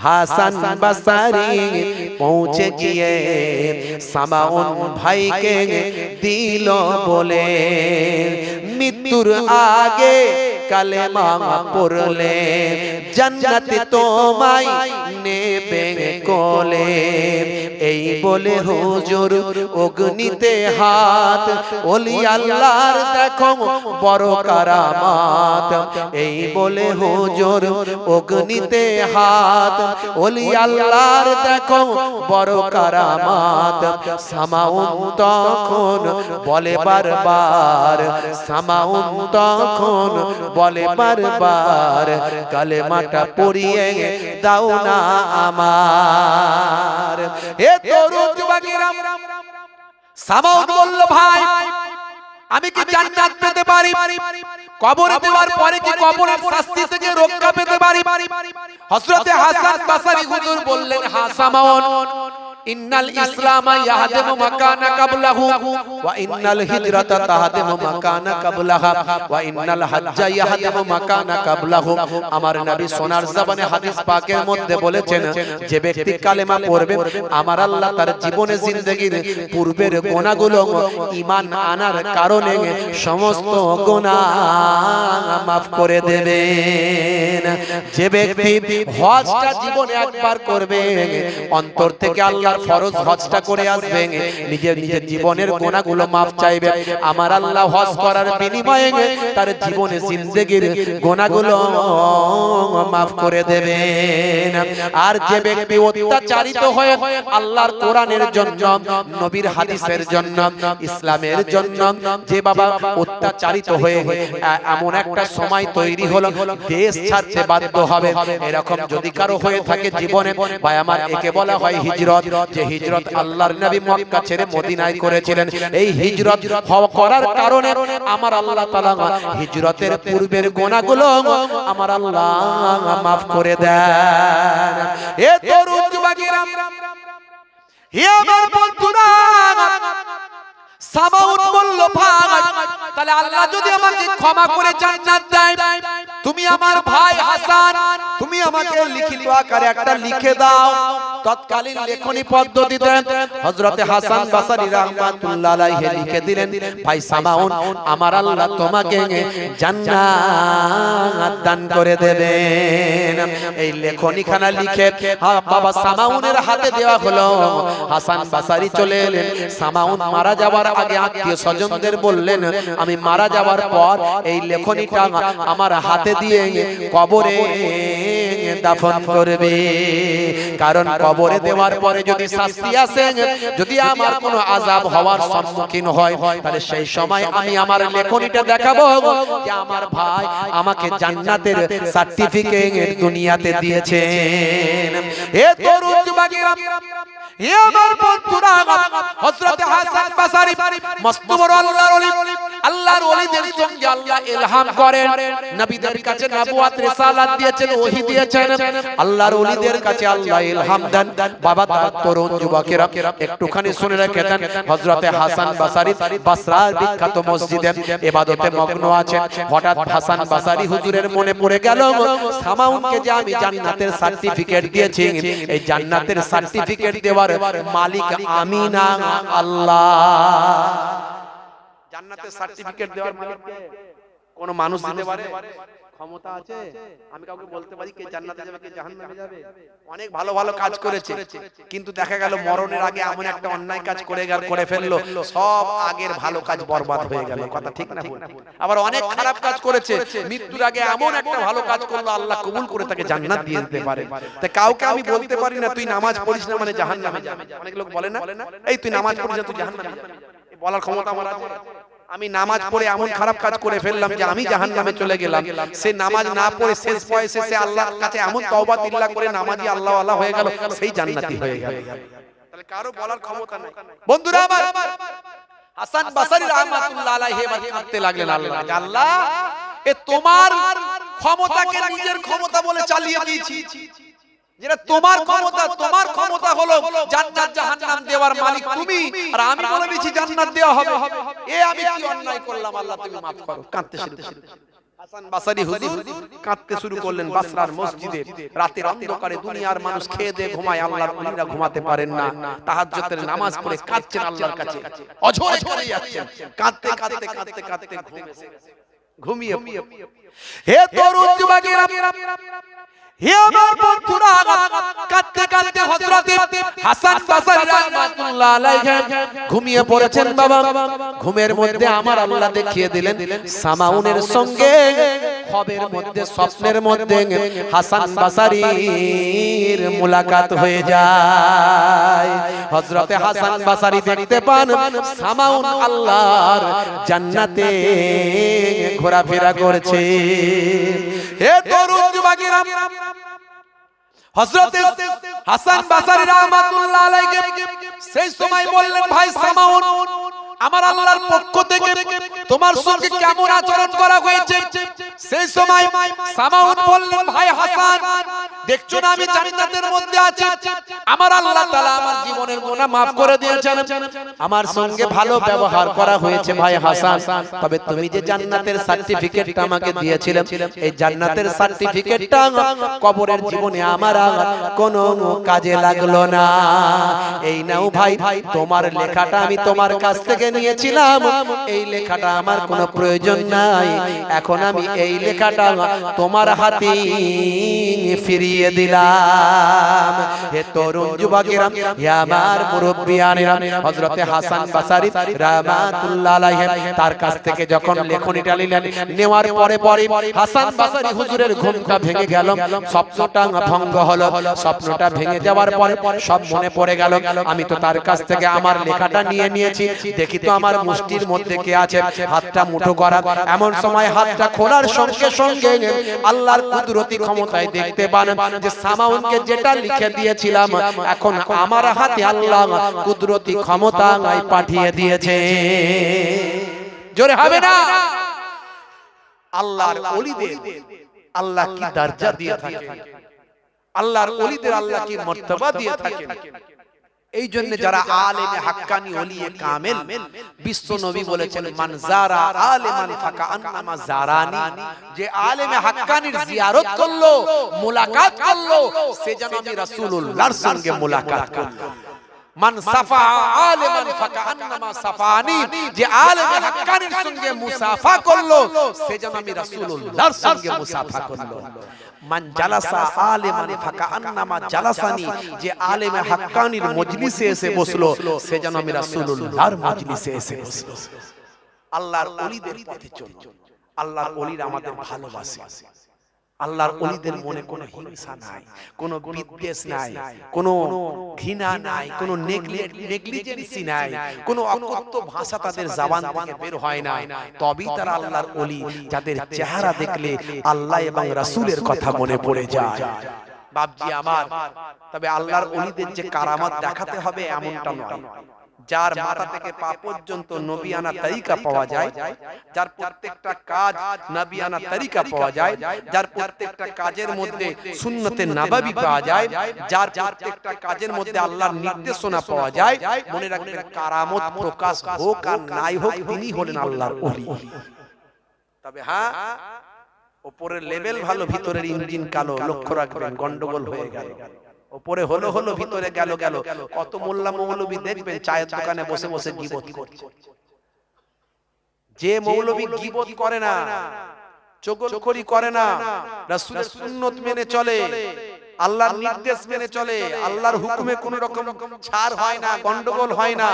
হাসান বাসারি পৌঁছে গিয়ে সামাউন ভাইকে দিল বলে, মৃত্যুর আগে কালেমা পড়লে জান্নাতে তোমায় নেবে কোলে। এই বলে হুজুর অগ্নিতে হাত, ওলি আল্লাহর দেখো বড় কারামাত। এই বলে হুজুর অগ্নিতে হাত, ওলি আল্লাহর দেখো বড় কারামাত। সামাউন তখন বলে বারবার, সামাউন তখন বলে বারবার, কালেমাটা পড়িয়ে দাও না আমার। এ তরুণ যুবকেরা, সামাউন বলল, ভাই আমি কি জান্নাত পেতে পারি? কবরে দেওয়ার পরে কি কবরের শাস্তি থেকে রক্ষা পেতে পারি? হযরতে হাসান বাসারী হুজুর বললেন, হ্যাঁ সামাউন, ইন্নাল ইসলামা ইয়াহদিমু মাকানা কাবলাহু ওয়া ইন্নাল হিজরাতা তাহদিমু মাকানা কাবলাহা ওয়া ইন্নাল হাজ্জা ইয়াহদিমু মাকানা কাবলাহু। আমার নবী সোনার জবানে হাদিস পাকের মধ্যে বলেছেন, যে ব্যক্তি কালেমা পড়বে আমার আল্লাহ তার জীবনে জিন্দেগীর পূর্বের গুনাহগুলো ঈমান আনার কারণে সমস্ত গুনাহ মাফ করে দেবেন। যে ব্যক্তি হজটা জীবনে একবার করবে, অন্তর থেকে আল্লাহ ফরজ হজটা করে আসবে, নিজের জীবনের গুনাহগুলো মাফ চাইবে, আমার আল্লাহ হজ করার বিনিময়ে তার জীবনে জিন্দেগীর গুনাহগুলো মাফ করে দেবেন। আর যে ব্যক্তি অত্যাচারিত হয়ে আল্লাহর কোরআনের জন্য, নবীর হাদিসের জন্য, ইসলামের জন্য, যে বাবা অত্যাচারিত হয়ে এমন একটা সময় তৈরি হলো দেশ ছাড়তে বাধ্য হবে, এরকম যদি কারো হয়ে থাকে জীবনে, ভাই আমার, একে বলা হয় হিজরত। যে হিজরত আল্লাহর নবী মক্কা ছেড়ে মদিনায় করেছিলেন, এই হিজরত করার কারণে আমার আল্লাহ তাআলা হিজরতের পূর্বের গুনাহগুলো আমার আল্লাহ মাফ করে দেন। এ তরুণ যুবকেরা, হে আমার বন্ধুরা, সামাউন বলল, ভাই তাহলে আল্লাহ যদি আমাকে ক্ষমা করে জান্নাত দেয়, তুমি আমার ভাই হাসান, তুমি আমাকে লিখিত আকারে একটা লিখে দাও। তৎকালীন লেখনী পদ্ধতিতে হযরতে হাসান বাসারী রাহমাতুল্লাহ আলাইহি লিখে দিলেন, ভাই সামাউন, আমার আল্লাহ তোমাকে জান্নাত দান করে দেবেন। এই লেখনীখানা লিখে বাবা সামাউনের হাতে দেওয়া হলো। হাসান বাসারী চলে এলেন। সামাউন মারা যাওয়ার আগে আত্মীয় স্বজনদের বললেন, আমি মারা যাওয়ার পর এই লেখনীটা আমার হাতে দিয়ে কবরে দাফন করবে, কারণ কবরে দেওয়ার পরে যদি শাস্তি আসে, যদি আমার কোনো আযাব হওয়ার সম্মুখীন হয়, তাহলে সেই সময় আমি আমার লেখনীটা দেখাবো যে আমার ভাই আমাকে জান্নাতের সার্টিফিকেট দুনিয়াতে দিয়েছেন। এ তরুণ যুবকেরা, হে আমার বন্ধুরা, হযরতে হাসান বাসারী মস্ত বড় আল্লাহর ওলি, আল্লাহর ওলিদের সঙ্গে আল্লাহ ইলহাম করেন, নবীদের কাছে নবুয়ত রিসালাত দিয়েছেন, ওহী দিয়েছেন, আল্লাহর ওলিদের কাছে আল্লাহ ইলহাম দেন। বাবা তরুণ যুবকেরা একটুখানি শুনে রেখে দেন, হযরতে হাসান বাসারী বাসরার বিখ্যাত মসজিদে ইবাদতে মগ্ন আছেন। হঠাৎ হাসান বাসারী হুজুরের মনে পড়ে গেল, সামাউনকে যে আমি জান্নাতের সার্টিফিকেট দিয়েছি, এই জান্নাতের সার্টিফিকেট দেওয়ার মালিক আমি না, আল্লাহ। জান্নাতের সার্টিফিকেট দেওয়ার মালিক কে? কোন মানুষ দিতে পারে? ক্ষমতা আছে? আমি কাউকে বলতে পারি কে জান্নাতে যাবে কে জাহান্নামে যাবে? অনেক ভালো ভালো কাজ করেছে, কিন্তু দেখা গেল মরণের আগে এমন একটা অন্যায় কাজ করে ফেললো, সব আগের ভালো কাজ বরবাদ হয়ে গেল। কথা ঠিক না ভুল? আবার অনেক খারাপ কাজ করেছে, মৃত্যুর আগে এমন একটা ভালো কাজ করলো, আল্লাহ কবুল করে তাকে জান্নাত দিয়ে দিতে পারে। তাই কাউকে আমি বলতে পারি না তুই নামাজ পড়িস না মানে জাহান্নামে যাবে। অনেক লোক বলে না, এই তুই নামাজ পড়িস না তুই জাহান্নামে যাবে, বলার ক্ষমতা আমার আছে? আমি নামাজ পড়ে এমন খারাপ কাজ করে ফেললাম যে আমি জাহান্নামে চলে গেলাম, সে নামাজ না পড়ে শেষ বয়সে সে আল্লাহর কাছে এমন তওবা তিল্লাহ করে নামাজি আল্লাহ ওয়ালা হয়ে গেল, সেই জান্নাতি হয়ে গেল। তাহলে কারো বলার ক্ষমতা নাই। বন্ধুরা আমার, হাসান বাসারী রাহমাতুল্লাহ আলাইহি এবার কাঁদতে লাগলেন আল্লাহ, আল্লাহ এ তোমার ক্ষমতাকে নিজের ক্ষমতা বলে চালিয়ে দিয়েছি, যেটা তোমার ক্ষমতা হলো জান্নাত জাহান্নাম দেওয়ার মালিক তুমি, আর আমি বলে দিয়েছি জান্নাত দেওয়া হবে। এ আমি কি অন্যায় করলাম, আল্লাহ তুমি মাফ করো। কাঁদতে শুরু করলেন। হাসান বাসারি হুজুর কাঁদতে শুরু করলেন বাসরার মসজিদে। রাতের অন্ধকারে দুনিয়ার মানুষ খেয়ে দিয়ে ঘুমায়, আল্লাহর ওলিরা ঘুমাতে পারেন না। তাহাজ্জুদের নামাজ পড়ে কাঁদছেন আল্লাহর কাছে, অঝরে করে যাচ্ছেন, কাঁদতে কাঁদতে কাঁদতে কাঁদতে ঘুমিয়ে। হে তরুণ যুবকেরা, হে আমার বন্ধুরা, কাঁদতে কাঁদতে হযরত হাসান বাসরি রাহমাতুল্লাহ আলাইহি ঘুমিয়ে পড়েছেন। বাবা, ঘুমের মধ্যে আমার আল্লাহ দেখিয়ে দিলেন সামাউনের সঙ্গে খবের মধ্যে, স্বপ্নের মধ্যে হাসান বাসরির মুলাকাত হয়ে যায়। হযরতে হাসান বাসরি দেখতে পান সামাউন আল্লাহর জান্নাতে ঘোরাফেরা করছে। হে তরুণ যুবকেরা, হযরত হাসান বাসরি রাহমাতুল্লাহ আলাইহি সেই সময় বললেন, ভাই সামাউন, আমার আল্লাহর পক্ষ থেকে তোমার সঙ্গে কেমন আচরণ করা হয়েছে? সেই সময় সামাউন বললেন, ভাই হাসান, দেখছো না আমি জান্নাতের মধ্যে আছি, আমার আল্লাহ তাআলা আমার জীবনের গুনাহ maaf করে দিয়েছেন, আমার সঙ্গে ভালো ব্যবহার করা হয়েছে ভাই হাসান। তবে তুমি যে জান্নাতের সার্টিফিকেটটা আমাকে দিয়েছিলে, এই জান্নাতের সার্টিফিকেটটা কবরের জীবনে আমার কোনো কাজে লাগলো না। এই নাও ভাই, তোমার লেখাটা আমি তোমার কাছ থেকে নিয়েছিলাম, এই লেখাটা আমার কোনো প্রয়োজন নাই, এখন আমি এই লেখাটা তোমার হাতে ফিরিয়ে দিলাম। হে তরুণ যুবকেরা, হে আমার মুরব্বিয়ানেরা, হযরতে হাসান বাসরি রাহমাতুল্লাহ আলাইহি তার কাছ থেকে যখন লেখনীটা নিলেন, নেওয়ার পরে পরে হাসান বাসরি হুজুরের ঘুমটা ভেঙে গেল, স্বপ্নটা ভঙ্গ হলো। স্বপ্নটা ভেঙে যাওয়ার পরে সব মনে পড়ে গেল, আমি তো তার কাছ থেকে আমার লেখাটা নিয়ে নিয়েছি, দেখি তো আমার মুষ্টির মধ্যে কে আছে, হাতটা মুঠো করা। এমন সময় হাতটা খোলার সঙ্গে সঙ্গে আল্লাহর কুদরতি ক্ষমতায় দেখতে পান যে সামাউনকে যেটা লিখে দিয়েছিলাম, এখন আমার হাতে আল্লাহ কুদরতি ক্ষমতায় পাঠিয়ে দিয়েছে। জোরে হবে না? আল্লাহর ওলিদের আল্লাহ কি দরজা দিয়ে থাকে, আল্লাহর ওলিদের আল্লাহ কি মর্তবা দিয়ে থাকে। এই জন্য যারা আলেমে হাক্কানি ওলিয়ে কামেল, বিশ্ব নবী বলেছেন, মান যারা আলেমান ফাকা আন্নামা যারানি, যে আলেমে হাক্কানির জিয়ারত করলো, মুলাকাত করলো, সে যেন আমি রাসূলুল্লাহর সঙ্গে মুলাকাত করলো। মান সাফা আলেমান ফাকা আন্নামা সাফানি, যে আলেমে হাক্কানির সঙ্গে মুসাফা করলো, সে যেন আমি রাসূলুল্লাহর সঙ্গে মুসাফা করলো। মান জালাসা আলেমান ফাকা আন্নামা জালাসানি, যে আলেমে হাক্কানির মজলিসে এসে বসলো, সে যেন আমি রাসূলুল্লাহর মজলিসে এসে বসলো। আল্লাহর ওলিদের পথে চলুন। আল্লাহর ওলিরা আমাদের ভালোবাসে, আল্লাহর ওলিদের মনে কোনো হিংসা নাই, কোনো বিদ্বেষ নাই, কোনো ঘৃণা নাই, কোনো নেগলিজেন্সি নাই, কোনো অকথ্য ভাষা তাদের জবান থেকে বের হয় না। তবেই তারা আল্লাহর ওলি, যাদের চেহারা দেখলে আল্লাহ এবং রাসূলের কথা মনে পড়ে যায়। বাপজি আমার, তবে আল্লাহর ওলিদের যে কারামাত দেখাতে হবে এমনটা নয়। যার মাথা থেকে পা পর্যন্ত নবিয়ানা তরিকা পাওয়া যায়, যার প্রত্যেকটা কাজ নবিয়ানা তরিকা পাওয়া যায়, যার প্রত্যেকটা কাজের মধ্যে সুন্নতে নববী পাওয়া যায়, যার প্রত্যেকটা কাজের মধ্যে আল্লাহর নির্দেশনা পাওয়া যায়, মনে রাখবেন কারামত প্রকাশ হোক আর নাই হোক, তিনি হলেন আল্লাহর ওলি। তবে হ্যাঁ, উপরের লেভেল ভালো, ভিতরের ইঞ্জিন কালো, লক্ষ্য রাখবেন, গন্ডগোল হয়ে গেল। উপরে হলো হলো, ভিতরে গেল গেল। কত মোল্লা মৌলবী দেখবেন চায়ের দোকানে বসে বসে গীবত করছে। যে মৌলবী গীবত করে না, চগলখড়ি করে না, রাসূলের সুন্নত মেনে চলে, আল্লাহর নির্দেশ মেনে চলে, আল্লাহর হুকুমে কোন রকম ছাড় হয় না, গন্ডগোল হয় না,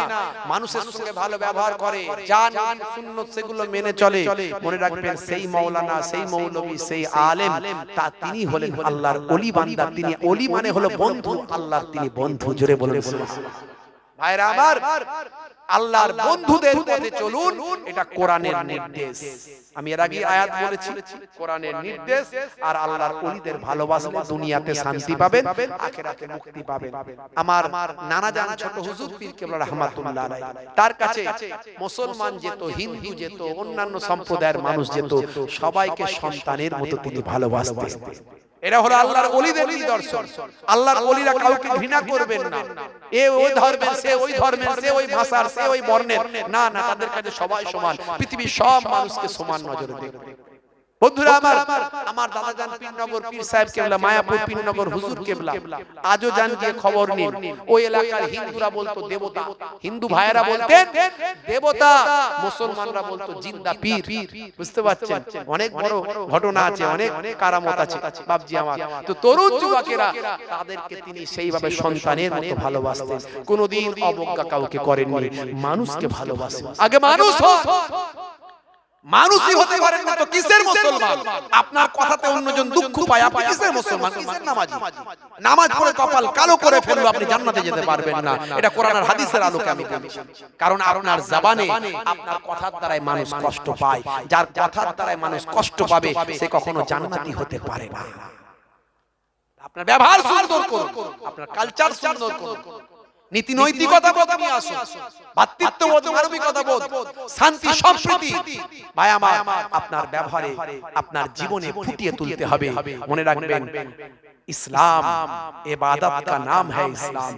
মানুষের সঙ্গে ভালো ব্যবহার করে, যা সুন্নত সেগুলো মেনে চলে, মনে রাখবেন সেই মাওলানা, সেই মৌলবী, সেই আলেম, তা তিনি হলেন আল্লাহর ওলি বান্দা। তিনি ওলি মানে হলো বন্ধু, আল্লাহর তিনি বন্ধু। জোরে বলুন সুবহানাল্লাহ। ভাইরা আমার, আল্লাহর বন্ধুদের পথে চলুন, এটা কোরআনের নির্দেশ। আমি এর আগে আয়াত বলেছি, কোরআনের নির্দেশ। আর আল্লাহর ওলিদের ভালোবাসলে দুনিয়াতে শান্তি পাবেন, আখিরাতে মুক্তি পাবেন। আমার নানা জান ছোট হুজুর পীর কেবলা রাহমাতুল্লাহ আলাইহি, তার কাছে মুসলমান যেত, হিন্দু যেত, অন্যান্য সম্প্রদায়ের মানুষ যেত, সবাইকে সন্তানের মতো তিনি ভালোবাসতেন। এরা হলো আল্লাহর ওলিদের নিদর্শন। আল্লাহর ওলিরা কাউকে ঘৃণা করবেন না, এ ওই ধর্মের, সে ওই ধর্মের, সে ওই ভাষার, সে ওই বর্ণের, না না, তাদের কাছে সবাই সমান। পৃথিবীর সব মানুষকে সমান নজরে দেখবে। বন্ধুরা আমার, আমার দাদা জান পীরনগর পীর সাহেব কেবলা, মায়াপুর পীরনগর হুজুর কেবলা, আজও জান গিয়ে খবর নিন। ওই এলাকার হিন্দুরা বলতো দেবতা, হিন্দু ভাইয়েরা বলতেন দেবতা, মুসলমানরা বলতো জিন্দা পীর। বুঝতে পারছেন, অনেক বড় ঘটনা আছে, অনেক কারামত আছে বাপজি আমার। তো তরুণ যুবকেরা তাদেরকে তিনি সেইভাবে সন্তানের মতো ভালোবাসতেন, কোনোদিন অবজ্ঞা কাউকে করেননি, মানুষকে ভালোবাসেন। আগে মানুষ হোক, মানুষই হতে পারেন না তো কিসের মুসলমান? আপনার কথাতে অন্যজন দুঃখ পায়, আপনি কিসের মুসলমান, কিসের নামাজি? নামাজ পড়ে কপাল কালো করে ফেললো, আপনি জান্নাতে যেতে পারবেন না। এটা কোরআন আর হাদিসের আলোকে আমি বলছি। কারণ আপনার জবানে, আপনার কথার দ্বারাই মানুষ কষ্ট পায়। যার কথার দ্বারাই মানুষ কষ্ট পাবে সে কখনো জান্নাতি হতে পারে না। আপনার ব্যবহার সুন্দর করুন, আপনার কালচার সুন্দর করুন, নীতি নৈতিকতা বোধ নিয়ে আসুন, ভাতৃত্ববোধ, মানবিকতাবোধ, শান্তি, সম্প্রীতি ভাই আমার আপনার ব্যবহারে, আপনার জীবনে ফুটিয়ে তুলতে হবে। মনে রাখবেন, इस्लाम इबादत का नाम है इस्लाम,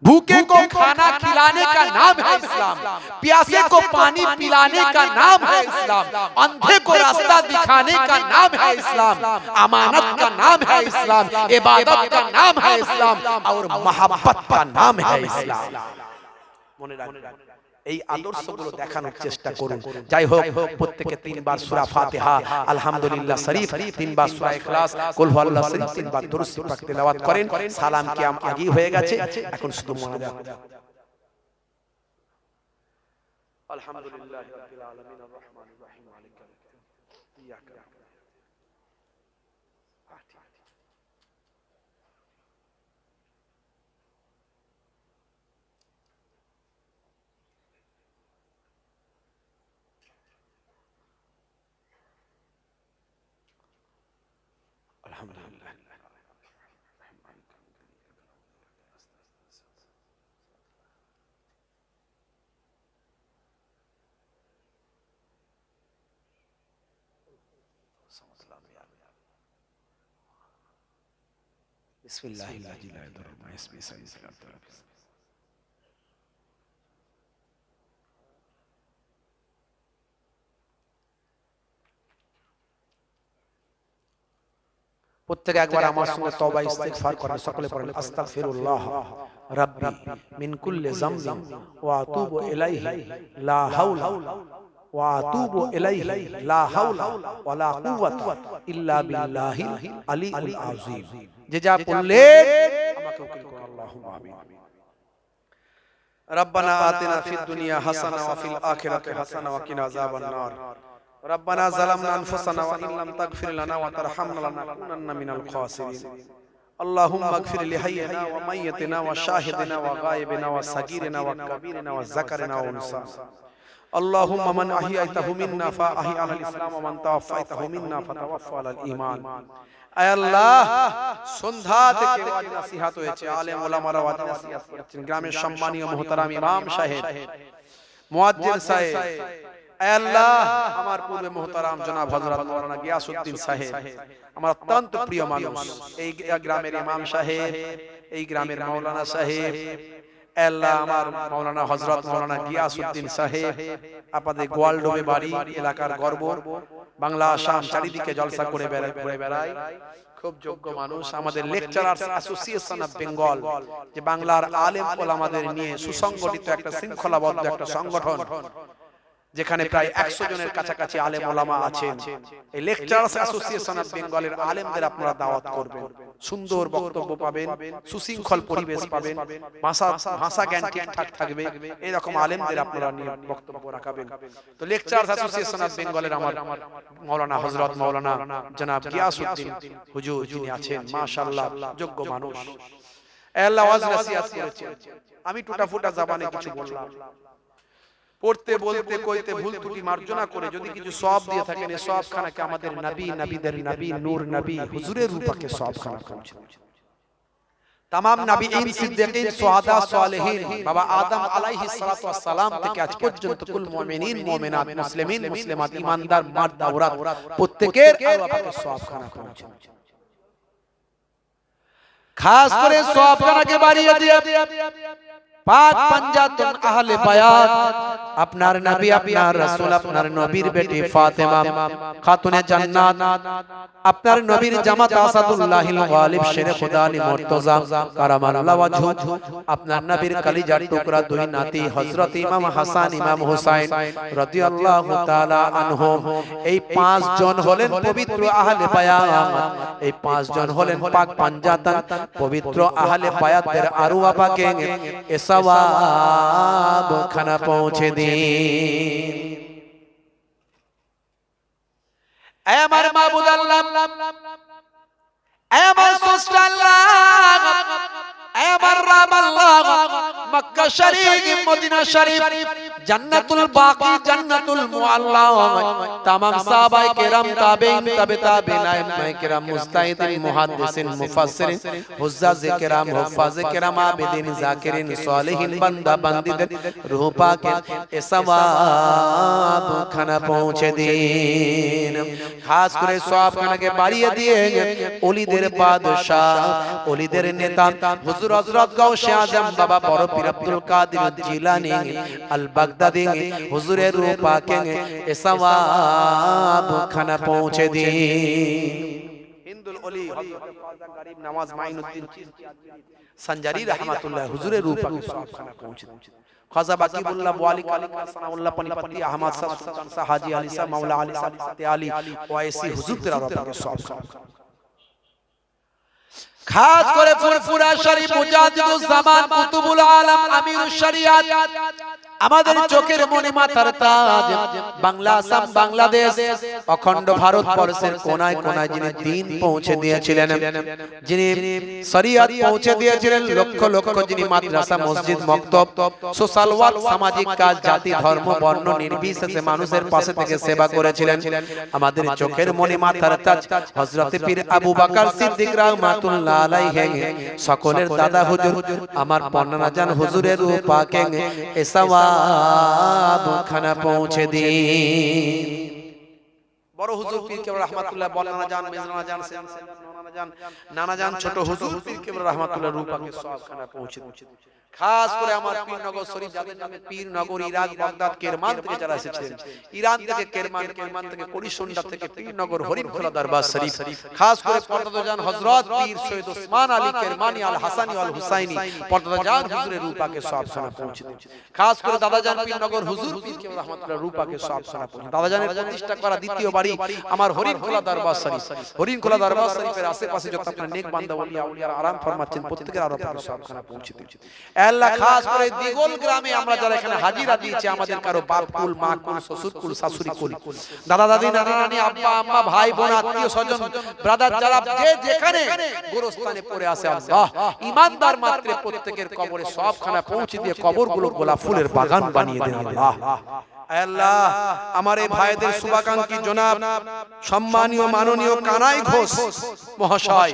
भूखे को खाना खिलाने का नाम है इस्लाम, प्यासे को पानी पिलाने का नाम है इस्लाम, अंधे को रास्ता दिखाने का नाम है इस्लाम, अमानत का नाम है इस्लाम, इबादत का नाम है इस्लाम और मोहब्बत का नाम है इस्लाम। মনে রাখবেন, এই আদর্শগুলো দেখানোর চেষ্টা করুন। যাই হোক, প্রত্যেককে 3 বার সূরা ফাতিহা, আলহামদুলিল্লাহ শরীফ 3 বার, সূরা ইখলাস, কুল হুয়াল্লাহু শরীফ 3 বার দরুদ শরীফ পাক তেলাওয়াত করেন। সালাম কিয়াম আগেই হয়ে গেছে, এখন শুধু মুনাজাত। আলহামদুলিল্লাহি রাব্বিল আলামিন আর রহমানির রহিম মালিকিল ইয়াউমিদ্দিন ইয়াকা প্রত্যেকে একবার আমার সঙ্গে তওবা ইস্তিগফার করেন, সকলে পড়েন আস্তাগফিরুল্লাহ রাব্বি মিন কুল্লি যামবিন ওয়া আতুবু ইলাইহি লা হাওলা ওয়া আতুবু ইলাইহি লা হাওলা ওয়া লা কুওয়াতা ইল্লা বিল্লাহিল আলিয়্যিল আযীম। যে যা পড়লেন আমাকে উকিল করুন, আল্লাহুম্মা আমিন। রব্বানা আতিনা ফিদ দুনিয়া হাসানা ওয়া ফিল আখিরাতি হাসানা ওয়া কিনা আযাবান নার। ربنا ظلمنا أنفسنا وإن لم تغفر لنا وترحمنا لنكونن من الخاسرين. اللهم اغفر لحينا وميتنا وشاهدنا وغائبنا وصغيرنا وكبيرنا وذكرنا وأنثى. اللهم من أحييته منا فأحي على الإسلام ومن توفيته منا فتوفى على الإيمان. আয় আল্লাহ, সন্ধ্যা থেকে ওয়াজ নসিহত হয়েছে, আলেম ওলামারা ওয়াজ নসিহত করেছেন, গ্রামের সম্মানীয় মুহতারাম ইমাম সাহেব, মুয়াজ্জিন সাহেব, আয় আল্লাহ আমার পূর্বে মুহতারাম জনাব হযরত মাওলানা গিয়াসউদ্দিন সাহেব, আমার অত্যন্ত প্রিয় মানুষ, এই গ্রামের ইমাম সাহেব, এই গ্রামের মাওলানা সাহেব, আল্লাহ আমার মাওলানা হযরত মাওলানা গিয়াসউদ্দিন সাহেব, আপনাদের গোয়ালডোবে বাড়ি, এলাকার গর্ব, বাংলা আসাম চারিদিকে জলসা করে বেড়ায়, খুব যোগ্য মানুষ। আমাদের লেকচারার্স অ্যাসোসিয়েশন অফ বেঙ্গল, যে বাংলার আলেম ওলামাদের নিয়ে সুসংগঠিত একটা শৃঙ্খলাবদ্ধ একটা সংগঠন, যেখানে প্রায় 100 জনের কাছাকাছি আলেম ওলামা আছেন। এই লেকচারার্স অ্যাসোসিয়েশন অফ বেঙ্গলের আলেমদের আপনারা দাওয়াত করবেন, সুন্দর বক্তব্য পাবেন, সুশৃঙ্খল পরিবেশ পাবেন, ভাষা জ্ঞান ঠিকঠাক থাকবে, এরকম আলেমদের আপনারা নিয়ে বক্তব্য রাখাবেন। তো লেকচারার্স অ্যাসোসিয়েশন অফ বেঙ্গলের আমার মাওলানা হযরত মাওলানা জনাব গিয়াসউদ্দিন হুজুর যিনি আছেন, মাশাআল্লাহ যোগ্য মানুষ, আল্লাহ ওয়াজ নসিহত করেছেন। আমি টুটাফুটা জবানে কিছু বললাম, পড়তে বলতে কইতে ভুল ত্রুটি মার্জনা করে যদি কিছু সওয়াব দিয়ে থাকেন, এই সওয়াবখানাকে আমাদের নবী, নবীদের নবী, নূর নবী হুজুরের রূপকে সওয়াবখানা পৌঁছে দেন। तमाम নবীন, সিদ্দিকিন, সুহাদা, সালেহিন, বাবা আদম আলাইহিস সালাতু ওয়াস সালাম থেকে আজ পর্যন্ত কুল মুমিনিন, মুমিনাত, মুসলিমিন, মুসলিমাত, ঈমানদার, মার্দ, আওরাত প্রত্যেকের আল্লাহ পাকের সওয়াবখানা পৌঁছে দেন। খাস করে সওয়াবখানাকে বাড়িয়ে দিয়ে পাক পাঞ্জাতন আহলে বায়াত আপনার নবী আপনার রাসূল আপনার নবীর বেটি ফাতেমা খাতুনে জান্নাত আপনার নবীর জামাত আসাদুল্লাহিল গালিব শেরে খুদা আলী মুর্তজা কারামাল্লাহু ওয়াজহু আপনার নবীর কলিজার টুকরা দুই নাতি হযরত ইমাম হাসান ইমাম হুসাইন রাদিয়াল্লাহু তাআলা আনহুম এই পাঁচ জন হলেন পবিত্র আহলে বায়াত এই পাঁচ জন হলেন পাক পাঞ্জাতন পবিত্র আহলে বায়াতের আরওয়া পাকে এ সওয়াব খানা পৌঁছে দিন। এ আমার মাবুদ আল্লাহ, এ আমার স্রষ্টা আল্লাহ, এ আমার রব আল্লাহ, মক্কা শরীফ মদিনা শরীফ জান্নাতুল বাকি জান্নাতুল মুআল্লা तमाम সাহাবায়ে কেরাম তাবেঈন তাবে তাবেঈন আইম্মায়ে কেরাম মুজতাহিদিন মুহাদ্দিসিন মুফাসসিরিন হুজ্জাজে কেরাম হুফাজে কেরাম আবিদিন যাকিরিন সালিহিন বান্দা বান্দীদের রূহ পাকে এ সওয়াব খানা পৌঁছে দিন। খাস করে সওয়াব খানাকে বাড়িয়ে দিয়ে ওলিদের বাদশা ওলিদের নেতা হুজুর হযরত গাউসে আজম বাবা বড় পীর আব্দুল কাদের জিলানী আল বাগদাদি হুজুরের রূহ পাকে এ সওয়াব খানা পৌঁছে দিন। হিন্দুল ওলি হযরত খাজা গরিব নওয়াজ মাইনুদ্দিন সঞ্জারি রাহমাতুল্লাহ হুজুরের রূহ পাকে সওয়াব খানা পৌঁছে দিন। খাজা বাকিবুল্লাহ ওয়ালি কালিকা সানাউল্লাহ পনিপতি আহমদ শাহ সুলতান শাহ হাজী আলী শাহ মাওলা আলী শাহ ফাতে আলী ওয়াইসি হুজুর তেরা রূহ পাকে সওয়াব খানা খাস করে ফুরফুরা শরীফ মুজাদ্দিদুজ জামান কুতুবুল আলম আমিরুশ শরিয়াত আমাদের চোখের মনি মাথার তাজ বাংলা আসাম বাংলাদেশ অখণ্ড ভারতবর্ষের কোনায় কোনায় যিনি দ্বীন পৌঁছে দিয়েছিলেন যিনি শরিয়ত পৌঁছে দিয়েছিলেন লক্ষ লক্ষ যিনি মাদ্রাসা মসজিদ মক্তব সোশ্যাল ওয়ার্ক সামাজিক কাজ জাতি ধর্ম বর্ণ নির্বিশেষে মানুষের পাশে থেকে সেবা করেছিলেন আমাদের চোখের মনি মাথার তাজ হযরত পীর আবু বকর সিদ্দিক রাহমাতুল্লাহ আলাইহি সকলের দাদা হুজুর আমার পন্না জান হুজুরের রূহ পাকে এ সওয়াব খানা পৌঁছে দিন। বড় হুজুর পীর কেবলা রাহমাতুল্লাহ বলনা জান মেজনা জান নানা জান ছোট হুজুর পীর কেবলা রাহমাতুল্লাহ রূহ পাকে সওয়াব খানা পৌঁছে দিন। খাস করে আমার পীরনগর শরীফ যাদের নামে পীরনগর ইরাক বাগদাদ কেরমান থেকে যারা এসেছেন ইরান থেকে কেরমান কেরমান থেকে করিসুন্ডা থেকে পীরনগর হরিণখোলা দরবার শরীফ খাস করে পর্দাদাজান হযরত পীর সৈয়দ ওসমান আলী কেরমানি আল হাসানি আল হুসাইনি পর্দাদাজান হুজুরের রূহ পাকে সওয়াব খানা পৌঁছে দিন। খাস করে দাদাজান পীরনগর হুজুর পীর কেবলা রাহমাতুল্লাহ রূহ পাকে সওয়াব খানা পৌঁছে দাদাজানের প্রতিষ্ঠা করা দ্বিতীয় বাড়ি আমার হরিণখোলা দরবার শরীফ হরিণখোলা দরবার শরীফের আশেপাশে যত আপনার নেক বান্দা ওলিয়া উলিয়ারা আরাম ফরমাচ্ছেন প্রত্যেকের আরো পাকে সওয়াব খানা পৌঁছে দিন। আল্লাহ খাস করে দিগল গ্রামে আমরা যারা এখানে হাজিরা দিয়েছি আমাদের কারো বাপ কুল মা কুল শ্বশুর কুল শাশুড়ি কুল দাদা দাদি নানা নানি আব্বা আম্মা ভাই বোন আত্মীয় স্বজন ব্রাদার যারা যে যেখানে গোরস্থানে পড়ে আছে আল্লাহ ইমানদার মাত্র প্রত্যেকের কবরে সওয়াব খানা পৌঁছে দিয়ে কবরগুলো গোলাপ ফুলের বাগান বানিয়ে দেন আল্লাহ। আল্লাহ আমার এই ভাইদের শুভাকাঙ্ক্ষী জনাব সম্মানীয় মাননীয় কানাই ঘোষ মহাশয়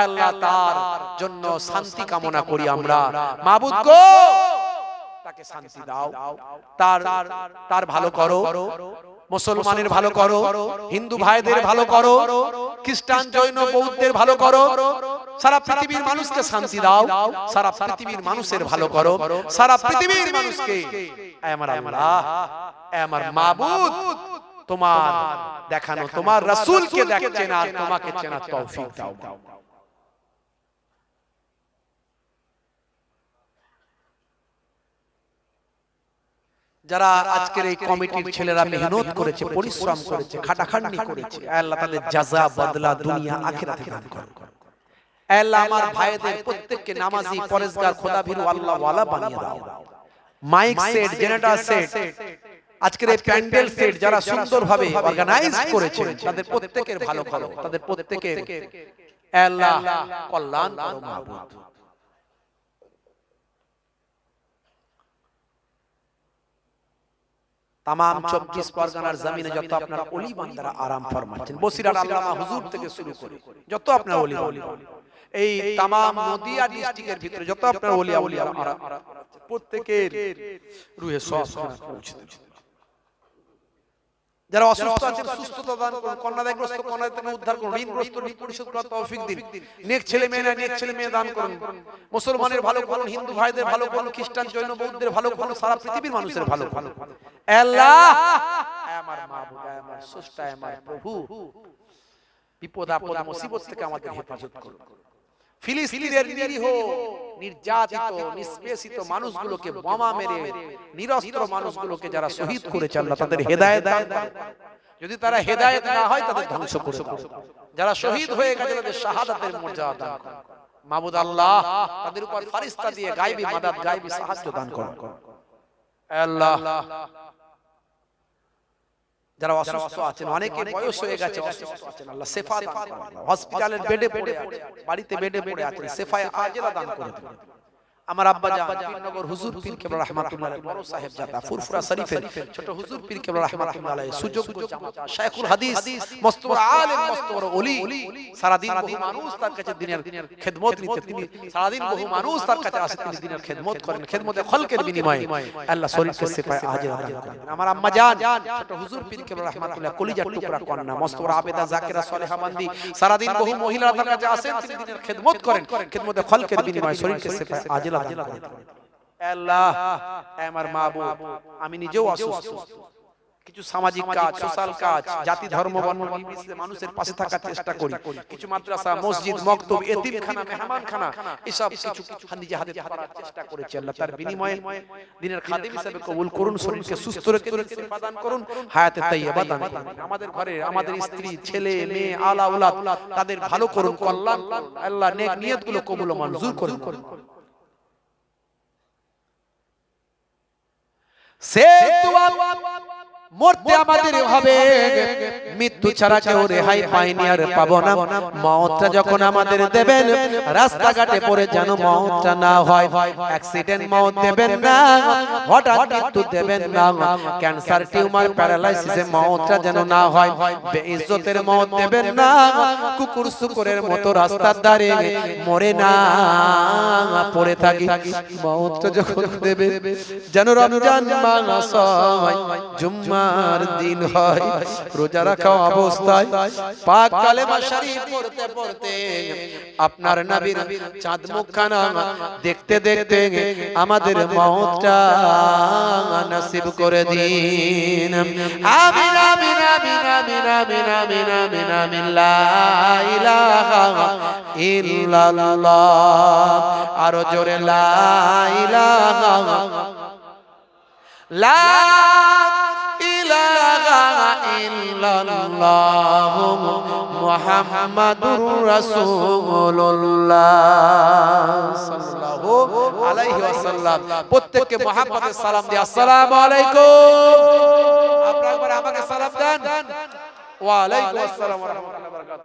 আল্লাহ তার জন্য শান্তি কামনা করি আমরা মাবুদ গো তাকে শান্তি দাও তার ভালো করো মুসলমানের ভালো করো হিন্দু ভাইদের ভালো করো খ্রিস্টান জৈন বৌদ্ধের ভালো করো সারা পৃথিবীর মানুষকে শান্তি দাও সারা পৃথিবীর মানুষের ভালো করো সারা পৃথিবীর মানুষকে আমার আল্লাহ আমার মাবুদ তোমার দেখানো তোমার রাসূলকে দেখছেন আর তোমাকে চেনার তৌফিক দাও। যারা আজকের এই কমিটির ছেলেরা মেহনত করেছে পরিশ্রম করেছে খাটাখাটনি করেছে আল্লাহ তাদের জাযা বদলা দুনিয়া আখিরাতে দান করুন। আল্লাহ আমার ভাইদের প্রত্যেককে নামাজি পরেজগার খোদাভীরু আল্লাহ ওয়ালা বানিয়ে দাও। মাইক সেট জেনারেটর সেট আজকের এই প্যান্ডেল সেট যারা সুন্দরভাবে অর্গানাইজ করেছে তাদের প্রত্যেকের ভালো করো তাদের প্রত্যেকের আল্লাহ কল্যাণ করো মাবুদ। तमाम 24 পরগনার জমিনে যত আপনারা ওলি বান্দারা আরাম ফরমাচ্ছেন বসিরার আল্লামা হুজুর থেকে শুরু করে যত আপনারা ওলি এই तमाम নদিয়া ডিস্ট্রিক্টের ভিতরে যত আপনারা ওলি আউলিয়া প্রত্যেকের রুহে সওয়াব পৌঁছে দিন। যারা অসুস্থ আছেন সুস্থতা দান করুন, কন্যাদায়গ্রস্ত কন্যা থেকে উদ্ধার করুন, ঋণগ্রস্ত ঋণ পরিশোধ করার তৌফিক দিন, নেক ছেলে মেয়ে না নেক ছেলে মেয়ে দান করুন, মুসলমানের ভালো করুন, হিন্দু ভাইদের ভালো করুন, খ্রিস্টান জৈন বৌদ্ধদের ভালো করুন, সারা পৃথিবীর মানুষের ভালো করুন। আল্লাহ আমার মাবুদ, আমার স্রষ্টা, আমার প্রভু, বিপদ আপদ মুসিবত থেকে আমাদের হেফাজত করুন। ফিলিস্তিনের নিরীহ নির্যাতিত নিষ্পেষিত মানুষগুলোকে বোমা মেরে নিরস্ত্র মানুষগুলোকে যারা শহীদ করেছে আল্লাহ তাদের হেদায়েত দান করুন। যদি তারা হেদায়েত না হয় তাদের ধ্বংস করে দাও। যারা শহীদ হয়ে গেছে তাদের শাহাদাতের মর্যাদা দান করুন। মাবুদ আল্লাহ তাদের উপর ফেরেশতা দিয়ে গায়বী মাদাদ গায়বী সাহায্য দান করুন। আল্লাহ যারা অসুস্থ আছেন, অনেকে বয়স হয়ে গেছে অসুস্থ আছেন, আল্লাহ শিফা দান করুন। হসপিটালের বেডে পড়ে আছেন, বাড়িতে বেডে পড়ে আছেন, শিফায়ে আজেলা দান করে দিন। আমার আব্বা জান পীরনগর হুজুর পীর কেবলা রাহমাতুল্লাহ আলাইহি বড় সাহেব জাদা ফুরফুরা শরীফের ছোট হুজুর পীর কেবলা রাহমাতুল্লাহ আলাইহি সুযোগ্য জামাতা শায়খুল হাদিস মস্ত বড় আলেম মস্ত বড় ওলি, সারা দিন বহু মানুষ তার কাছে দিনের খেদমত নিতে, তিনি সারা দিন বহু মানুষ তার কাছে আসে, তিনি দিনের খেদমত করেন, খেদমতে খলকের বিনিময়ে আল্লাহ শরীফকে শিফায়ে আজেলা দান করেন। আমার আম্মা জান ছোট হুজুর পীর কেবলা রাহমাতুল্লাহ কলিজার টুকরা কন্যা মস্ত বড় আবেদা জাকিরা সালেহা বান্দি, সারা দিন বহু মহিলা তার কাছে আসেন, তিনি দিনের খেদমত করেন, খেদমতে খলকের বিনিময়ে শরীফকে শিফায়ে আজেলা দান করেন। আল্লাহ আমার মাবুদ, আমি নিজেও অসুস্থ, কিছু সামাজিক কাজ সোশ্যাল কাজ জাতি ধর্ম বর্ণ নির্বিশেষে মানুষের পাশে থাকার চেষ্টা করি, কিছু মাদ্রাসা মসজিদ মক্তব এতিমখানা মেহমানখানা এসব কিছু নিজে হাতে করার চেষ্টা করেছি। আল্লাহ তার বিনিময়ে দিনের খাদিম হিসেবে কবুল করুন, শরীরকে সুস্থ রেখে শিফা দান করুন, হায়াতে তাইয়্যিবা দান করুন। আমাদের ঘরে আমাদের স্ত্রী ছেলে মেয়ে আলা আওলাদ তাদের ভালো করুন, কল্যাণ করুন। আল্লাহ নেক নিয়তগুলো কবুল ও মঞ্জুর করুন। শেষ দোয়া মরতে আমাদের হবে, মৃত্যু ছাড়া কেউ রেহাই পাইনি আর পাবো না। মওতটা যখন আমাদের দেবেন রাস্তাঘাটে পড়ে যেন মওতটা না হয়, অ্যাক্সিডেন্ট মওত দেবেন না, হঠাৎ মৃত্যু দেবেন না, ক্যান্সার টিউমার প্যারালাইসিসে মওতটা যেন না হয়, বেইজ্জতের মওত দেবেন না, কুকুর শুকুরের মতো রাস্তার ধারে মরে না পড়ে থাকি। মওতটা যখন দেবে যেন রমজান মাস হয়, জুম্মার দিন হয়, রোজা রাখা অবস্থায় পাক কালেমা শরীফ পড়তে পড়তে আপনার নবীর চাঁদ মুখখানা দেখতে দেখতে আমাদের মওতটা নসিব করে দিন। আমিন আমিন আমিন আমিন আমিন আমিন আমিন আমিন লা ইলাহা ইল্লাল্লাহ, আরো জোরে লা ইলাহা লা ইলাহা ইল্লাল্লাহ মুহাম্মাদুর রাসূলুল্লাহ সাল্লাল্লাহু আলাইহি ওয়াসাল্লাম। প্রত্যেককে মুহাম্মাদের সালাম দিয়ে আসসালামু আলাইকুম। আপনারা একবার আমাকে সালাম দেন। ওয়া আলাইকুম আসসালাম ওয়া রাহমাতুল্লাহি ওয়া বারাকাতুহু।